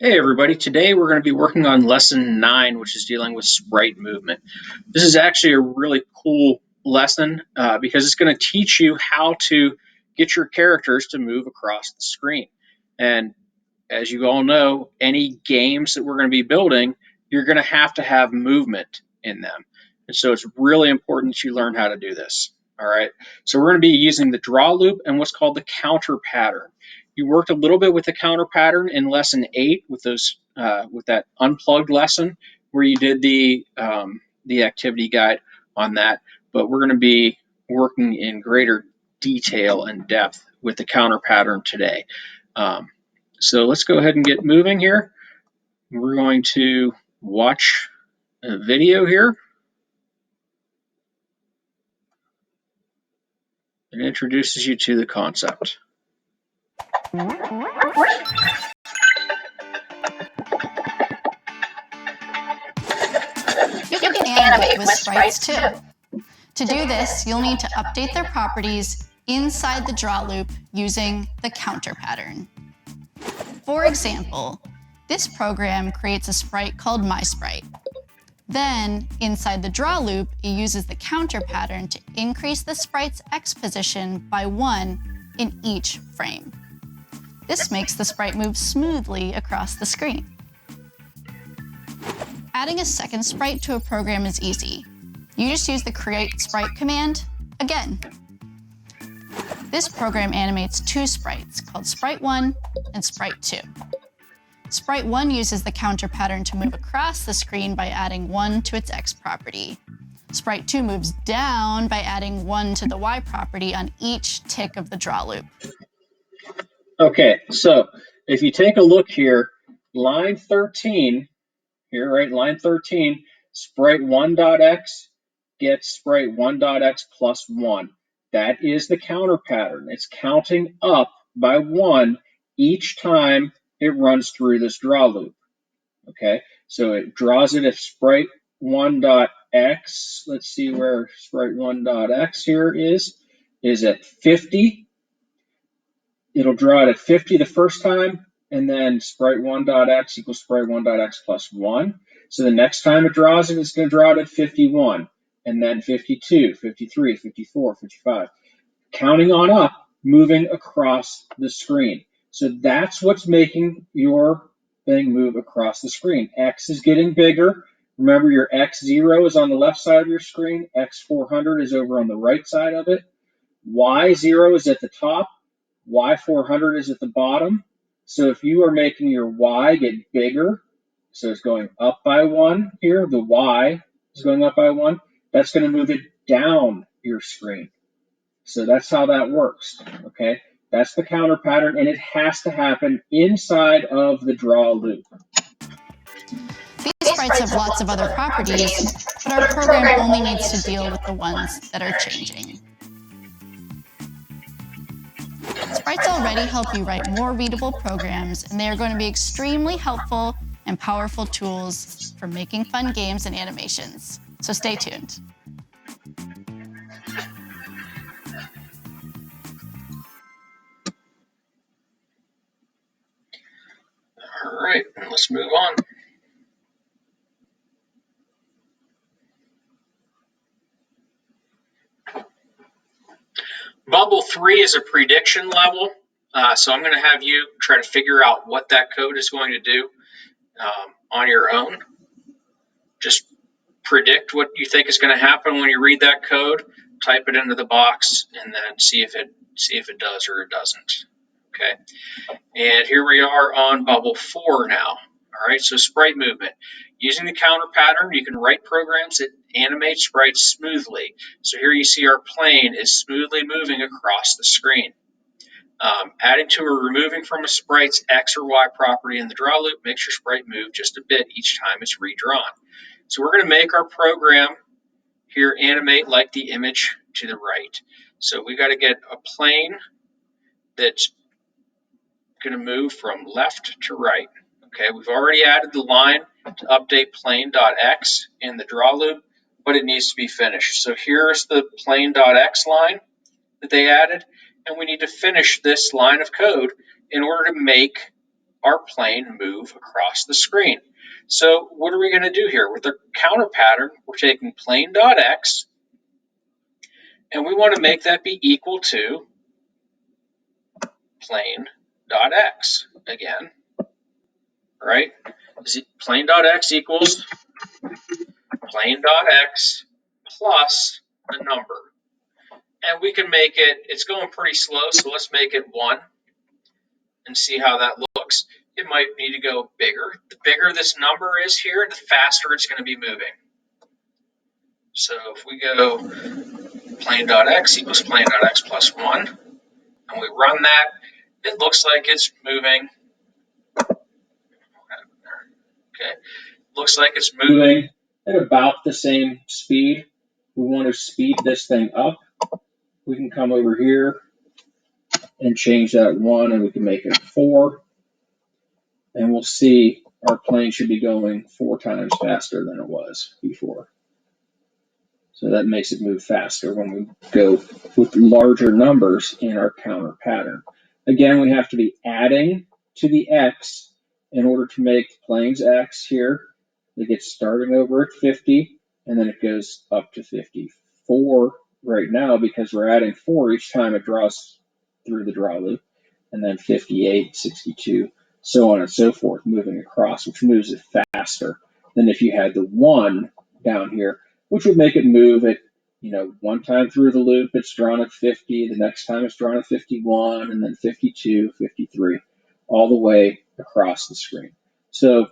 Hey everybody, today we're going to be working on lesson 9, which is dealing with sprite movement. This is actually a really cool lesson because it's going to teach you how to get your characters to move across the screen. And as you all know, any games that we're going to be building, you're going to have movement in them. And so it's really important that you learn how to do this. All right. So we're going to be using the draw loop and what's called the counter pattern. You worked a little bit with the counter pattern in lesson 8 with those with that unplugged lesson where you did the activity guide on that. But we're going to be working in greater detail and depth with the counter pattern today. So let's go ahead and get moving here. We're going to watch a video here. It introduces you to the concept. You can animate with sprites too. To do this, you'll need to update their properties inside the draw loop using the counter pattern. For example, this program creates a sprite called MySprite. Then, inside the draw loop, it uses the counter pattern to increase the sprite's X position by 1 in each frame. This makes the sprite move smoothly across the screen. Adding a second sprite to a program is easy. You just use the create sprite command again. This program animates 2 sprites called Sprite 1 and Sprite 2. Sprite 1 uses the counter pattern to move across the screen by adding 1 to its X property. Sprite 2 moves down by adding 1 to the Y property on each tick of the draw loop. Okay, so if you take a look here, line 13, here, right, line 13, sprite1.x gets sprite1.x plus 1. That is the counter pattern. It's counting up by 1 each time it runs through this draw loop. Okay, so it draws it at sprite1.x. Let's see where sprite1.x here is at 50. It'll draw it at 50 the first time, and then sprite1.x equals sprite1.x plus 1. So the next time it draws it, it's going to draw it at 51, and then 52, 53, 54, 55. Counting on up, moving across the screen. So that's what's making your thing move across the screen. X is getting bigger. Remember, your X0 is on the left side of your screen. X400 is over on the right side of it. Y0 is at the top. Y400 is at the bottom. So if you are making your Y get bigger, so it's going up by 1 here, the Y is going up by 1, that's going to move it down your screen. So that's how that works, okay? That's the counter pattern, and it has to happen inside of the draw loop. These sprites have lots of other properties, but our program only needs to deal with the ones that are changing. Sprites already help you write more readable programs, and they are going to be extremely helpful and powerful tools for making fun games and animations. So stay tuned. All right, let's move on. Bubble 3 is a prediction level, so I'm going to have you try to figure out what that code is going to do on your own. Just predict what you think is going to happen when you read that code, type it into the box, and then see if it does or it doesn't. Okay, and here we are on bubble 4 now. All right, so sprite movement. Using the counter pattern, you can write programs that animate sprites smoothly. So here you see our plane is smoothly moving across the screen. Adding to or removing from a sprite's X or Y property in the draw loop makes your sprite move just a bit each time it's redrawn. So we're going to make our program here animate like the image to the right. So we got to get a plane that's going to move from left to right. Okay, we've already added the line to update plane.x in the draw loop, but it needs to be finished. So here's the plane.x line that they added, and we need to finish this line of code in order to make our plane move across the screen. So what are we going to do here? With the counter pattern, we're taking plane.x, and we want to make that be equal to plane.x again, right? Plane.x equals plane.x plus the number. And we can make it, it's going pretty slow, so let's make it 1 and see how that looks. It might need to go bigger. The bigger this number is here, the faster it's going to be moving. So if we go plane.x equals plane.x plus 1, and we run that, it looks like it's moving. Okay, looks like it's moving at about the same speed. We want to speed this thing up. We can come over here and change that 1, and we can make it 4. And we'll see our plane should be going 4 times faster than it was before. So that makes it move faster when we go with larger numbers in our counter pattern. Again, we have to be adding to the x in order to make the plane's x here. It gets starting over at 50, and then it goes up to 54 right now because we're adding 4 each time it draws through the draw loop, and then 58, 62, so on and so forth, moving across, which moves it faster than if you had the 1 down here, which would make it move at, one time through the loop, it's drawn at 50, the next time it's drawn at 51, and then 52, 53, all the way across the screen. So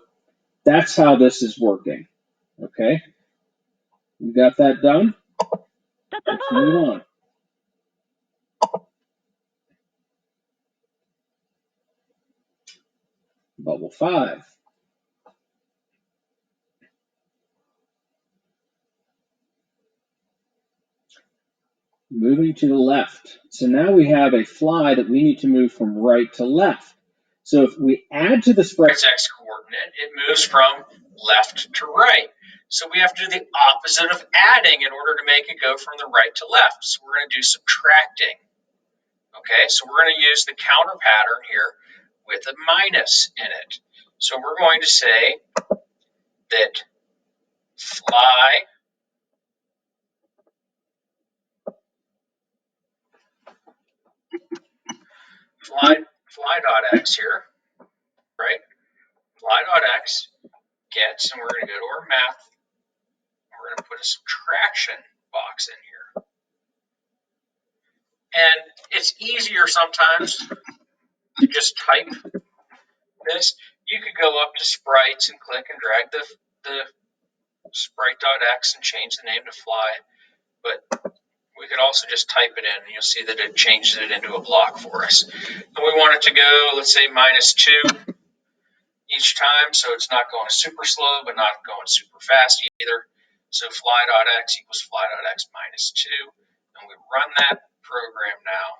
that's how this is working, okay? We got that done? Let's move on. Bubble 5. Moving to the left. So now we have a fly that we need to move from right to left. So if we add to the Sprite's x coordinate, it moves from left to right. So we have to do the opposite of adding in order to make it go from the right to left. So we're going to do subtracting. Okay, so we're going to use the counter pattern here with a minus in it. So we're going to say that fly.x here, right? Fly.x gets, and we're going to go to our math, and we're going to put a subtraction box in here. And it's easier sometimes to just type this. You could go up to sprites and click and drag the sprite.x and change the name to fly, but we could also just type it in, and you'll see that it changes it into a block for us. And we want it to go, let's say, -2 each time, so it's not going super slow, but not going super fast either. So fly.x equals fly.x -2, and we run that program now,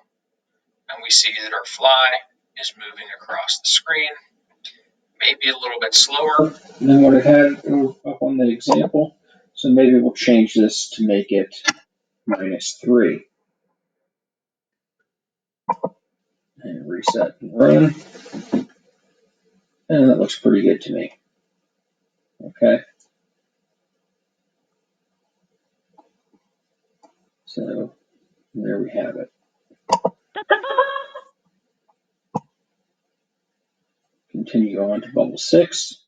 and we see that our fly is moving across the screen, maybe a little bit slower than what it had up on the example. So maybe we'll change this to make it -3. And reset and run. And that looks pretty good to me. Okay. So there we have it. Continue on to bubble 6.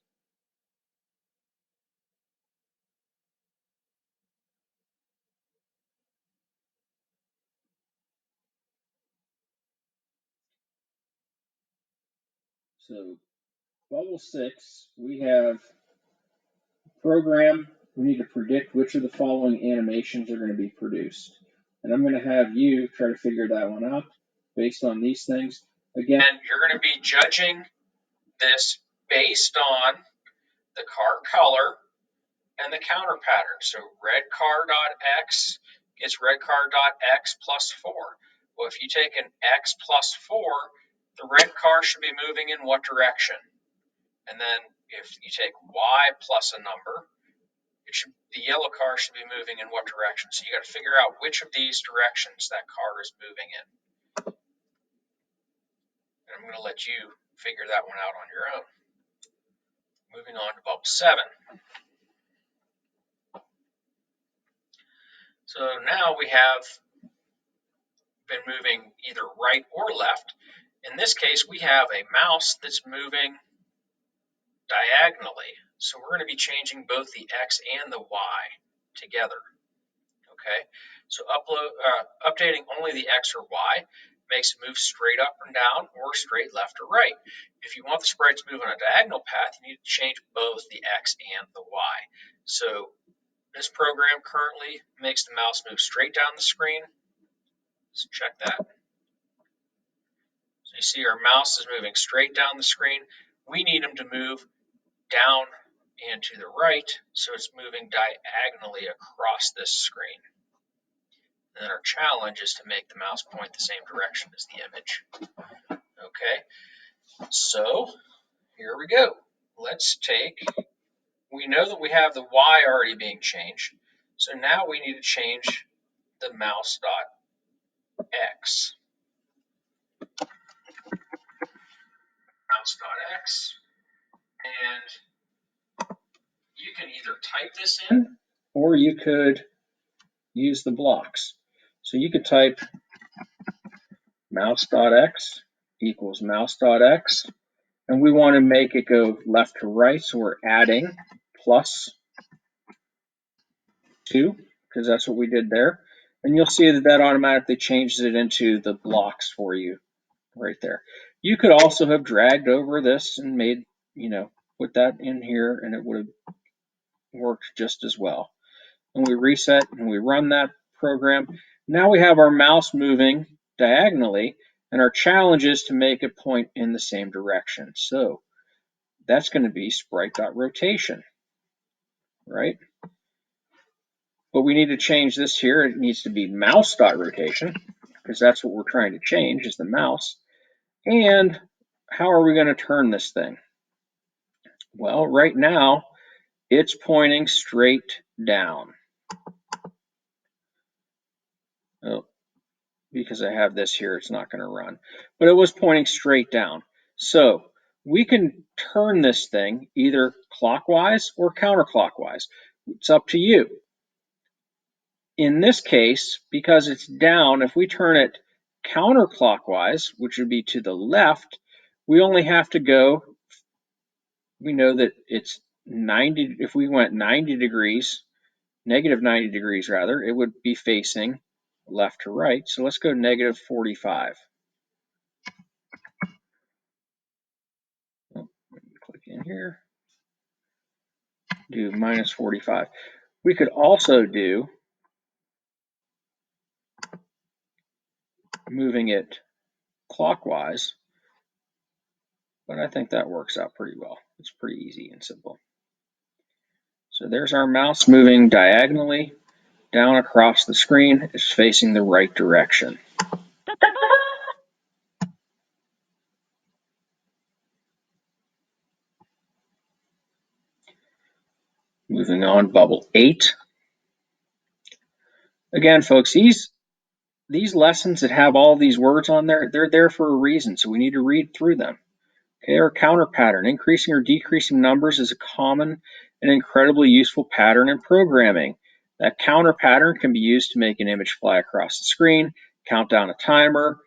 So bubble 6, we have a program. We need to predict which of the following animations are going to be produced. And I'm going to have you try to figure that one out based on these things. Again, you're going to be judging this based on the car color and the counter pattern. So red car.x gets red car.x plus 4. Well, if you take an x plus 4, the red car should be moving in what direction? And then if you take y plus a number, the yellow car should be moving in what direction? So you got to figure out which of these directions that car is moving in. And I'm going to let you figure that one out on your own. Moving on to bubble 7. So now we have been moving either right or left. In this case, we have a mouse that's moving diagonally. So we're going to be changing both the X and the Y together. Okay, so updating only the X or Y makes it move straight up and down or straight left or right. If you want the sprite to move on a diagonal path, you need to change both the X and the Y. So this program currently makes the mouse move straight down the screen. So check that. So you see our mouse is moving straight down the screen. We need them to move down and to the right, so it's moving diagonally across this screen. And then our challenge is to make the mouse point the same direction as the image. Okay, so here we go. We know that we have the Y already being changed, so now we need to change the mouse dot X. Mouse dot X, and you can either type this in or you could use the blocks. So you could type mouse.x equals mouse.x, and we want to make it go left to right, so we're adding plus 2, because that's what we did there. And you'll see that that automatically changes it into the blocks for you right there. You could also have dragged over this and made, put that in here, and it would have worked just as well. And we reset and we run that program. Now we have our mouse moving diagonally, and our challenge is to make it point in the same direction. So that's going to be sprite.rotation, right? But we need to change this here. It needs to be mouse.rotation, because that's what we're trying to change, is the mouse. And how are we going to turn this thing? Well, right now, it's pointing straight down. Oh, because I have this here, it's not going to run. But it was pointing straight down. So we can turn this thing either clockwise or counterclockwise. It's up to you. In this case, because it's down, if we turn it counterclockwise, which would be to the left, we only have to go, we know that it's 90, if we went 90 degrees, negative 90 degrees rather, it would be facing left to right. So let's go negative 45. Oh, click in here, do minus 45. We could also do moving it clockwise, but I think that works out pretty well. It's pretty easy and simple. So there's our mouse moving diagonally down across the screen. It's facing the right direction. Moving on, bubble 8. Again, folks, these lessons that have all these words on there, they're there for a reason, so we need to read through them. Okay, our counter pattern. Increasing or decreasing numbers is a common and incredibly useful pattern in programming. That counter pattern can be used to make an image fly across the screen, count down a timer,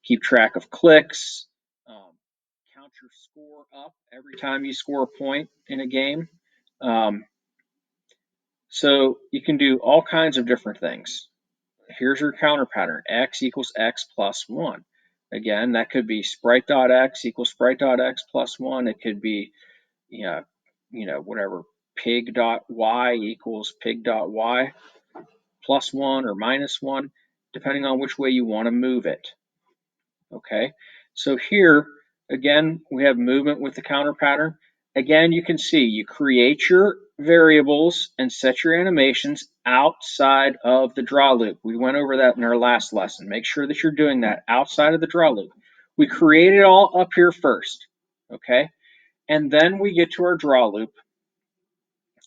keep track of clicks, count your score up every time you score a point in a game. So you can do all kinds of different things. Here's your counter pattern, x equals x plus 1. Again, that could be sprite.x equals sprite.x plus 1. It could be, whatever, pig.y equals pig.y plus 1 or minus 1, depending on which way you want to move it. Okay, so here, again, we have movement with the counter pattern. Again, you can see you create your variables and set your animations outside of the draw loop. We went over that in our last lesson. Make sure that you're doing that outside of the draw loop. We create it all up here first, okay? And then we get to our draw loop.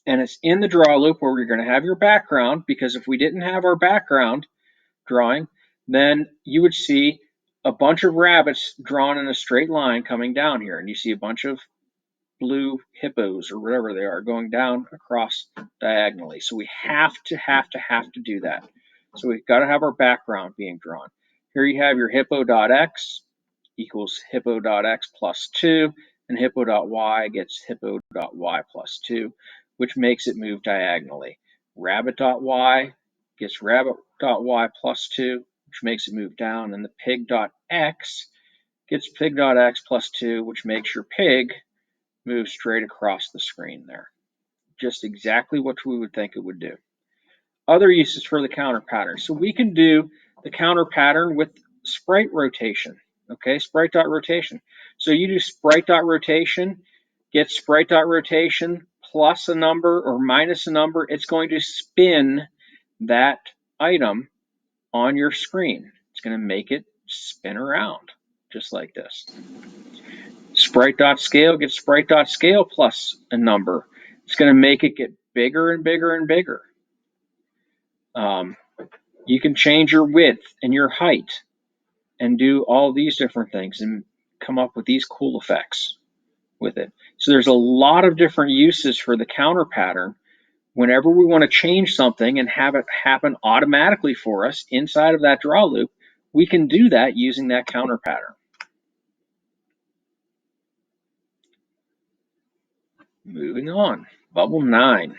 And it's in the draw loop where you're going to have your background, because if we didn't have our background drawing, then you would see a bunch of rabbits drawn in a straight line coming down here, and you see a bunch of blue hippos or whatever they are going down across diagonally. So we have to do that. So we've got to have our background being drawn. Here you have your hippo.x equals hippo.x plus 2, and hippo.y gets hippo.y plus 2, which makes it move diagonally. Rabbit.y gets rabbit.y plus 2, which makes it move down, and the pig.x gets pig.x plus 2, which makes your pig move straight across the screen there. Just exactly what we would think it would do. Other uses for the counter pattern. So we can do the counter pattern with sprite rotation. Okay, sprite.rotation. So you do sprite.rotation, get sprite.rotation plus a number or minus a number. It's going to spin that item on your screen. It's going to make it spin around just like this. Sprite.scale gets sprite.scale plus a number. It's going to make it get bigger and bigger and bigger. You can change your width and your height and do all these different things and come up with these cool effects with it. So there's a lot of different uses for the counter pattern. Whenever we want to change something and have it happen automatically for us inside of that draw loop, we can do that using that counter pattern. Moving on, bubble 9.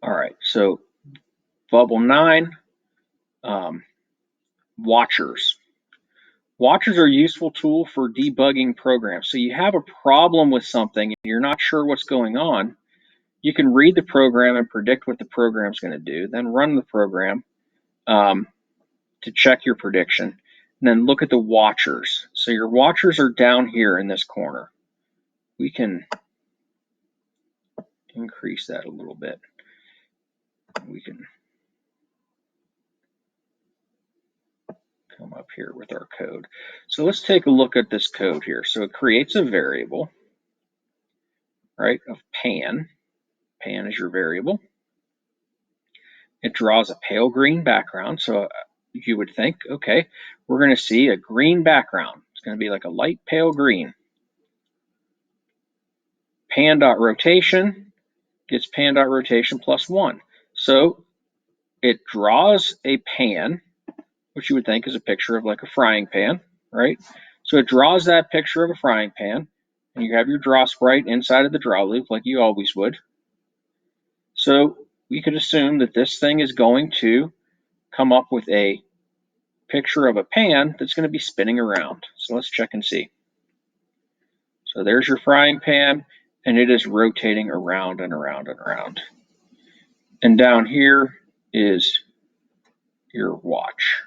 All right, so bubble 9, watchers. Watchers are a useful tool for debugging programs. So you have a problem with something and you're not sure what's going on, you can read the program and predict what the program's going to do, then run the program to check your prediction, and then look at the watchers. So your watchers are down here in this corner. We can increase that a little bit. We can come up here with our code. So let's take a look at this code here. So it creates a variable, right, of pan. Pan is your variable. It draws a pale green background. So you would think, okay, we're going to see a green background. It's going to be like a light pale green. Pan.rotation gets pan.rotation plus 1. So it draws a pan, which you would think is a picture of like a frying pan, right? So it draws that picture of a frying pan, and you have your draw sprite inside of the draw loop like you always would. So we could assume that this thing is going to come up with a picture of a pan that's going to be spinning around. So let's check and see. So there's your frying pan, and it is rotating around and around and around. And down here is your watch.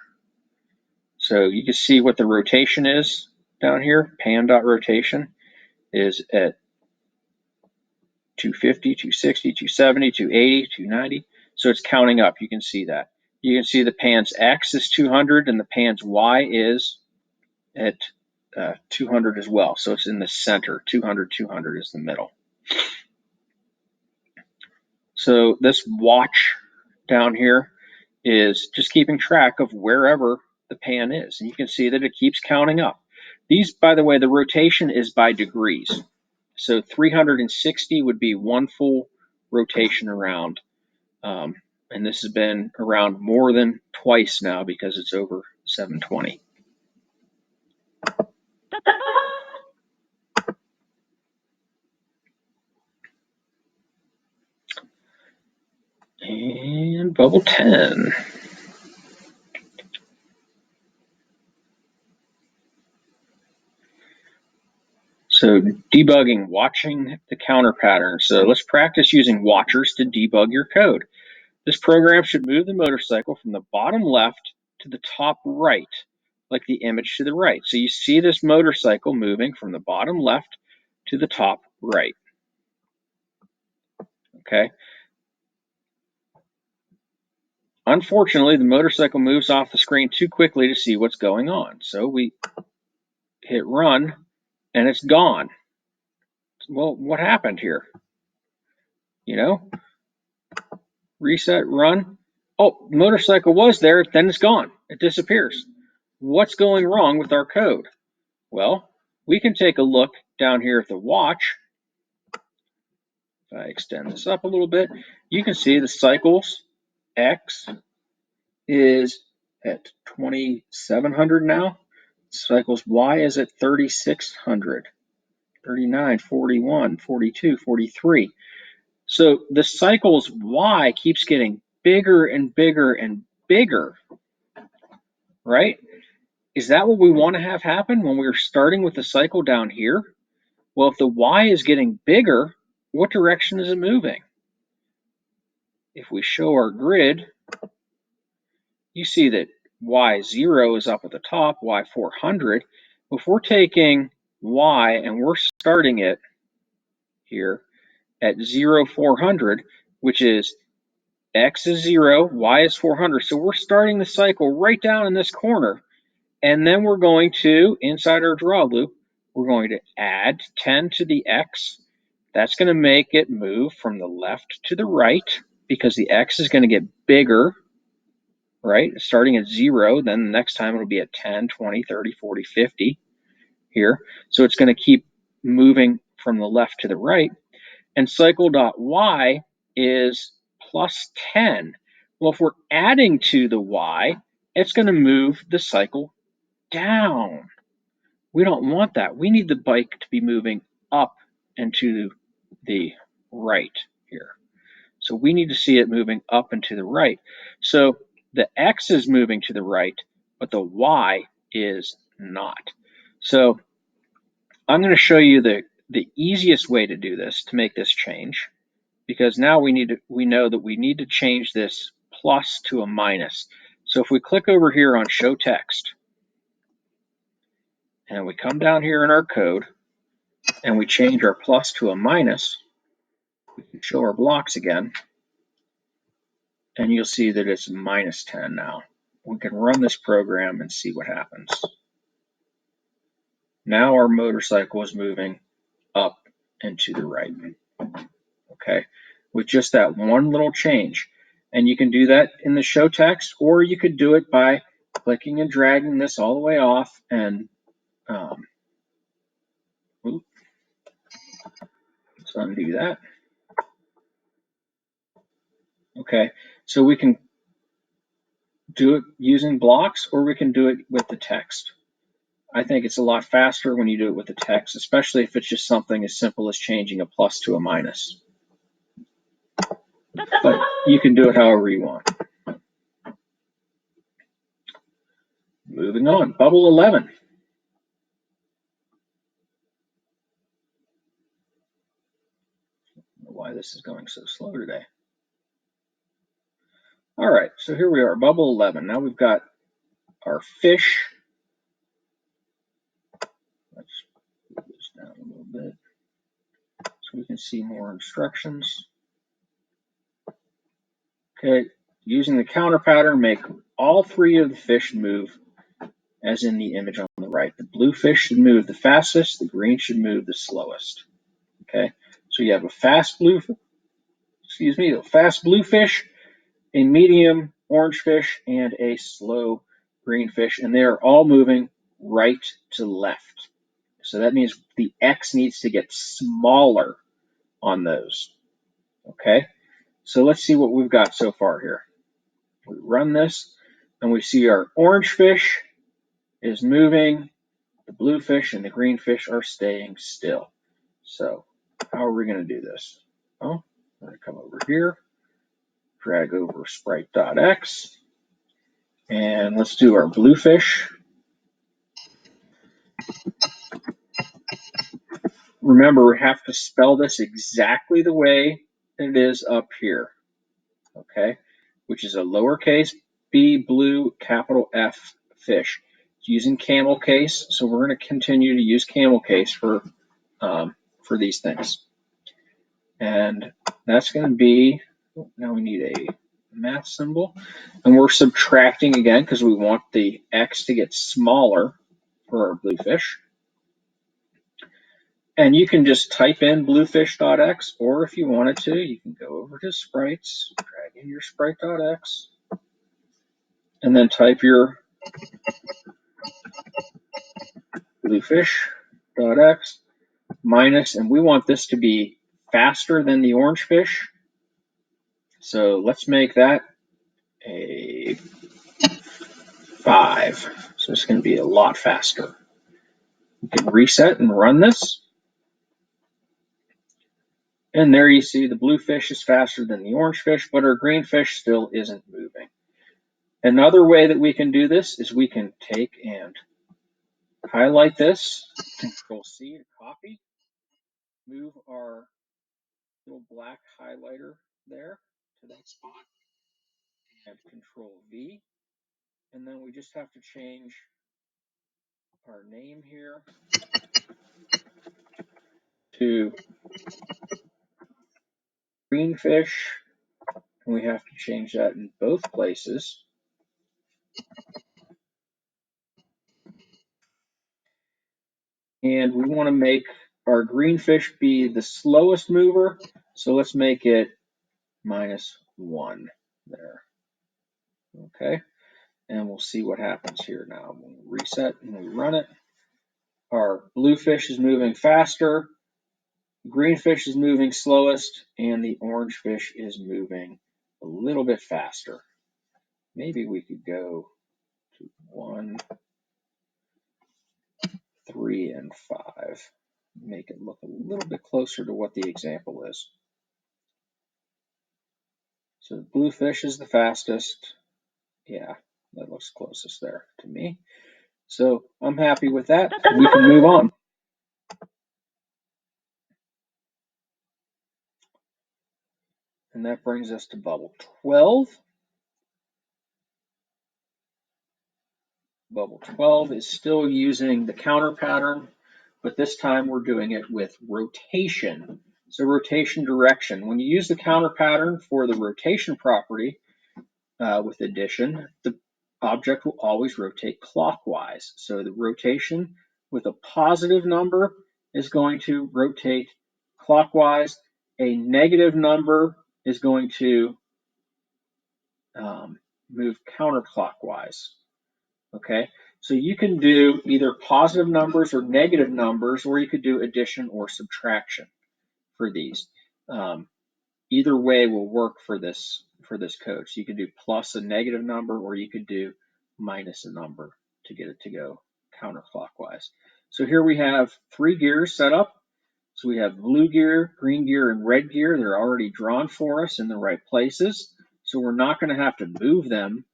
So you can see what the rotation is down here. Pan.rotation is at 250, 260, 270, 280, 290. So it's counting up. You can see that. You can see the pan's X is 200 and the pan's Y is at 200 as well. So it's in the center. 200, 200 is the middle. So this watch down here is just keeping track of wherever the pan is. And you can see that it keeps counting up. These, by the way, the rotation is by degrees. So 360 would be one full rotation around. And this has been around more than twice now because it's over 720. And bubble 10. So debugging, watching the counter pattern. So let's practice using watchers to debug your code. This program should move the motorcycle from the bottom left to the top right, like the image to the right. So you see this motorcycle moving from the bottom left to the top right. Okay. Unfortunately, the motorcycle moves off the screen too quickly to see what's going on. So we hit run and it's gone. Well, what happened here? You know, reset, run. Oh, motorcycle was there, then it's gone. It disappears. What's going wrong with our code? Well, we can take a look down here at the watch. If I extend this up a little bit, you can see the cycles X is at 2,700 now. Cycles Y is at 3,600, 39, 41, 42, 43. So the cycles Y keeps getting bigger and bigger and bigger, right? Is that what we want to have happen when we're starting with the cycle down here? Well, if the Y is getting bigger, what direction is it moving? If we show our grid, you see that Y0 is up at the top, Y400. If we're taking Y and we're starting it here at 0, 400, which is X is 0, Y is 400. So we're starting the cycle right down in this corner. And then we're going to, inside our draw loop, we're going to add 10 to the X. That's going to make it move from the left to the right because the X is going to get bigger, right? Starting at 0, then the next time it'll be at 10, 20, 30, 40, 50 here. So it's going to keep moving from the left to the right. And cycle.y is plus 10. Well, if we're adding to the y, it's going to move the cycle down. We don't want that. We need the bike to be moving up and to the right here. So we need to see it moving up and to the right. So the X is moving to the right, but the Y is not. So I'm going to show you the easiest way to do this, to make this change, because now we know that we need to change this plus to a minus. So if we click over here on show text, and we come down here in our code, and we change our plus to a minus, we can show our blocks again, and you'll see that it's minus 10 now. We can run this program and see what happens. Now our motorcycle is moving up and to the right, okay, with just that one little change. And you can do that in the show text, or you could do it by clicking and dragging this all the way off and let's undo that. Okay, so we can do it using blocks, or we can do it with the text. I think it's a lot faster when you do it with the text, especially if it's just something as simple as changing a plus to a minus. But you can do it however you want. Moving on, bubble 11. I don't know why this is going so slow today. All right, so here we are, bubble 11. Now we've got our fish. Let's move this down a little bit so we can see more instructions. Okay, using the counter pattern, make all three of the fish move as in the image on the right. The blue fish should move the fastest, the green should move the slowest. Okay, so you have a fast blue fish, a medium orange fish, and a slow green fish, and they are all moving right to left. So that means the X needs to get smaller on those. Okay, so let's see what we've got so far here. We run this, and we see our orange fish is moving, the blue fish and the green fish are staying still. So how are we going to do this? Well, we're going to come over here, drag over Sprite.x, and let's do our blue fish. Remember, we have to spell this exactly the way it is up here, okay? Which is a lowercase b blue capital F fish. It's using camel case, so we're going to continue to use camel case for these things. And that's going to be, now we need a math symbol, and we're subtracting again because we want the X to get smaller for our blue fish. And you can just type in bluefish.x, or if you wanted to, you can go over to sprites, drag in your sprite.x, and then type your bluefish.x minus, and we want this to be faster than the orange fish. So let's make that a 5. So it's going to be a lot faster. You can reset and run this. And there you see the blue fish is faster than the orange fish, but our green fish still isn't moving. Another way that we can do this is we can take and highlight this, Control C to copy, move our little black highlighter there to that spot, and Control V, and then we just have to change our name here to green fish, and we have to change that in both places. And we want to make our green fish be the slowest mover, so let's make it -1 there. Okay, and we'll see what happens here now. When we reset and we run it, our blue fish is moving faster, green fish is moving slowest, and the orange fish is moving a little bit faster. Maybe we could go to 1, 3, and 5. Make it look a little bit closer to what the example is. So the blue fish is the fastest. Yeah, that looks closest there to me. So I'm happy with that. We can move on. And that brings us to bubble 12. Bubble 12 is still using the counter pattern, but this time we're doing it with rotation. So rotation direction. When you use the counter pattern for the rotation property with addition, the object will always rotate clockwise. So the rotation with a positive number is going to rotate clockwise. A negative number is going to move counterclockwise. Okay, so you can do either positive numbers or negative numbers, or you could do addition or subtraction for these. Either way will work for this code. So you could do plus a negative number, or you could do minus a number to get it to go counterclockwise. So here we have 3 gears set up. So we have blue gear, green gear, and red gear. They're already drawn for us in the right places. So we're not going to have to move them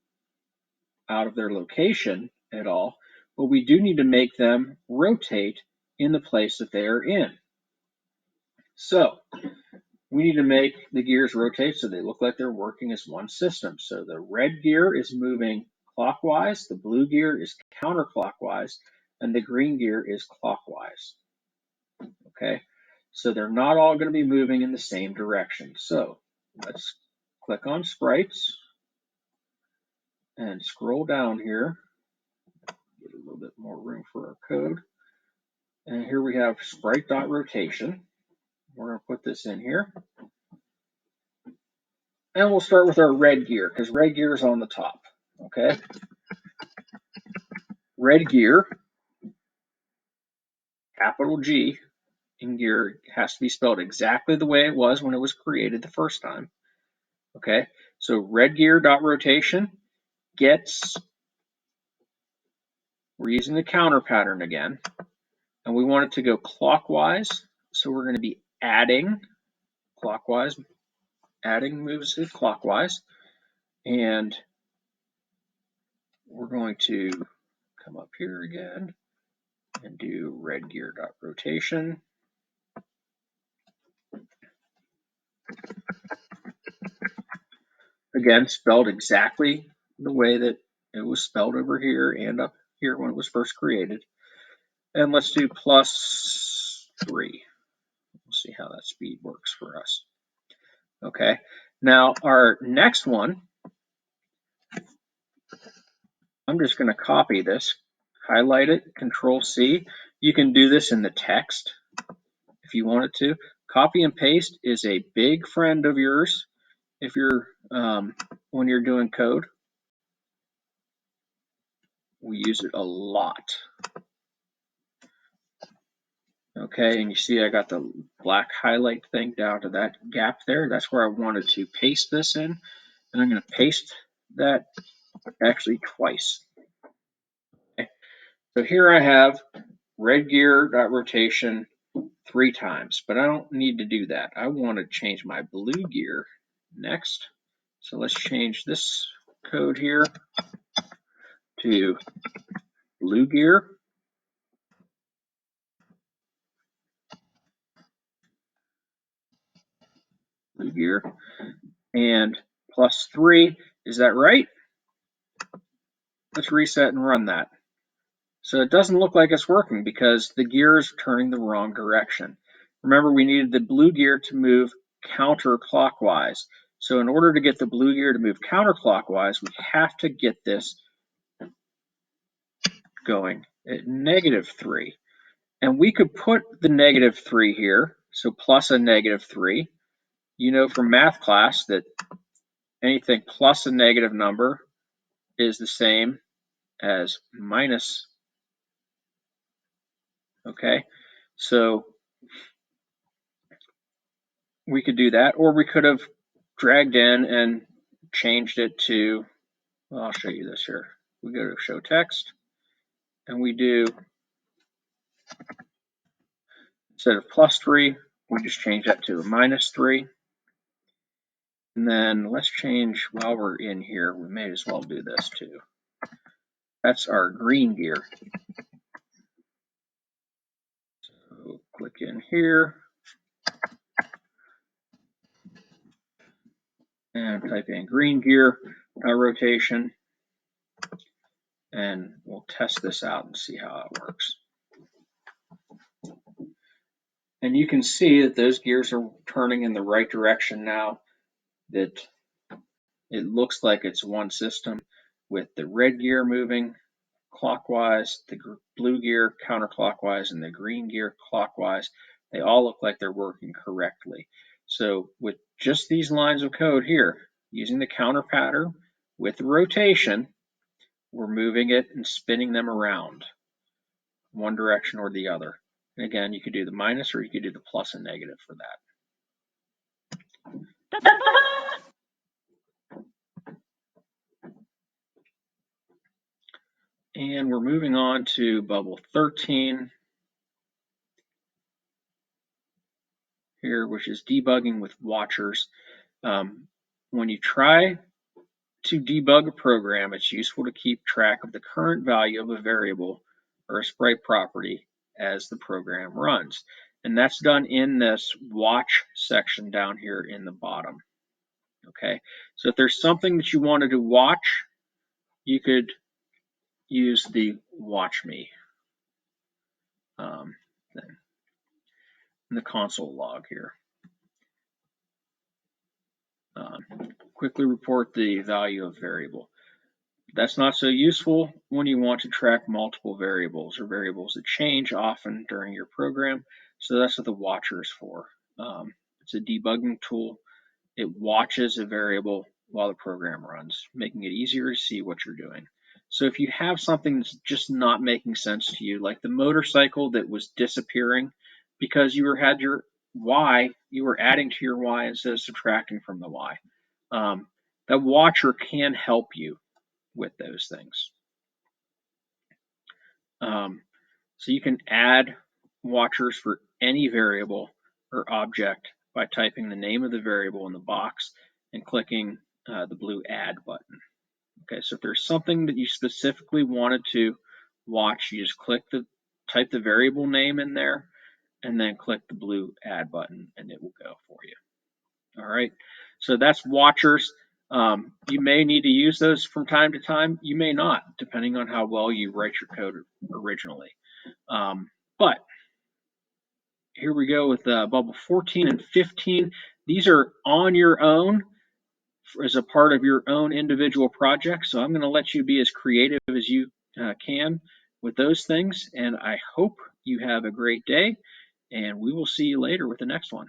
out of their location at all, but we do need to make them rotate in the place that they are in. So we need to make the gears rotate so they look like they're working as one system. So the red gear is moving clockwise, the blue gear is counterclockwise, and the green gear is clockwise. Okay, so they're not all going to be moving in the same direction. So let's click on sprites and scroll down here. Get a little bit more room for our code. And here we have sprite.rotation. We're going to put this in here. And we'll start with our red gear, because red gear is on the top. Okay. Red gear, capital G in gear, has to be spelled exactly the way it was when it was created the first time. Okay. So red gear.rotation gets, we're using the counter pattern again, and we want it to go clockwise. So we're going to be adding clockwise. Adding moves it clockwise. And we're going to come up here again and do red gear.rotation. Again, spelled exactly the way that it was spelled over here and up here when it was first created. And let's do +3. We'll see how that speed works for us. Okay, now our next one, I'm just going to copy this, highlight it, Control C. You can do this in the text. if you wanted to. Copy and paste is a big friend of yours if you're when you're doing code. We use it a lot. Okay, and you see I got the black highlight thing down to that gap there. That's where I wanted to paste this in. And I'm going to paste that actually twice. Okay. So here I have red gear rotation 3 times, but I don't need to do that. I want to change my blue gear next. So let's change this code here to blue gear. Blue gear and +3. Is that right? Let's reset and run that. So it doesn't look like it's working because the gear is turning the wrong direction. Remember, we needed the blue gear to move counterclockwise. So in order to get the blue gear to move counterclockwise, we have to get this going at -3. And we could put the -3 here, so plus a -3. You know from math class that anything plus a negative number is the same as minus. Okay, so we could do that, or we could have dragged in and changed it to, well, I'll show you this here. We go to show text and we do, instead of +3, we just change that to a -3. And then let's change, while we're in here, we may as well do this too. That's our green gear. So click in here and type in green gear rotation, and we'll test this out and see how it works. And you can see that those gears are turning in the right direction now, that it looks like it's one system with the red gear moving clockwise, the blue gear counterclockwise, and the green gear clockwise. They all look like they're working correctly. So with just these lines of code here, using the counter pattern with the rotation, we're moving it and spinning them around one direction or the other. And again, you could do the minus or you could do the plus and negative for that. And we're moving on to bubble 13 here, which is debugging with watchers. When you try to debug a program, it's useful to keep track of the current value of a variable or a sprite property as the program runs. And that's done in this watch section down here in the bottom. Okay, so if there's something that you wanted to watch, you could use the watch me thing in the console log here. Quickly report the value of variable. That's not so useful when you want to track multiple variables or variables that change often during your program. So that's what the watcher is for. It's a debugging tool. It watches a variable while the program runs, making it easier to see what you're doing. So if you have something that's just not making sense to you, like the motorcycle that was disappearing because you had your Y, you were adding to your Y instead of subtracting from the Y, that watcher can help you with those things. So you can add watchers for any variable or object by typing the name of the variable in the box and clicking the blue add button. Okay, so if there's something that you specifically wanted to watch, you just type the variable name in there and then click the blue add button and it will go for you. All right, so that's watchers. You may need to use those from time to time. You may not, depending on how well you write your code originally. But here we go with bubble 14 and 15. These are on your own as a part of your own individual project. So I'm going to let you be as creative as you can with those things. And I hope you have a great day. and we will see you later with the next one.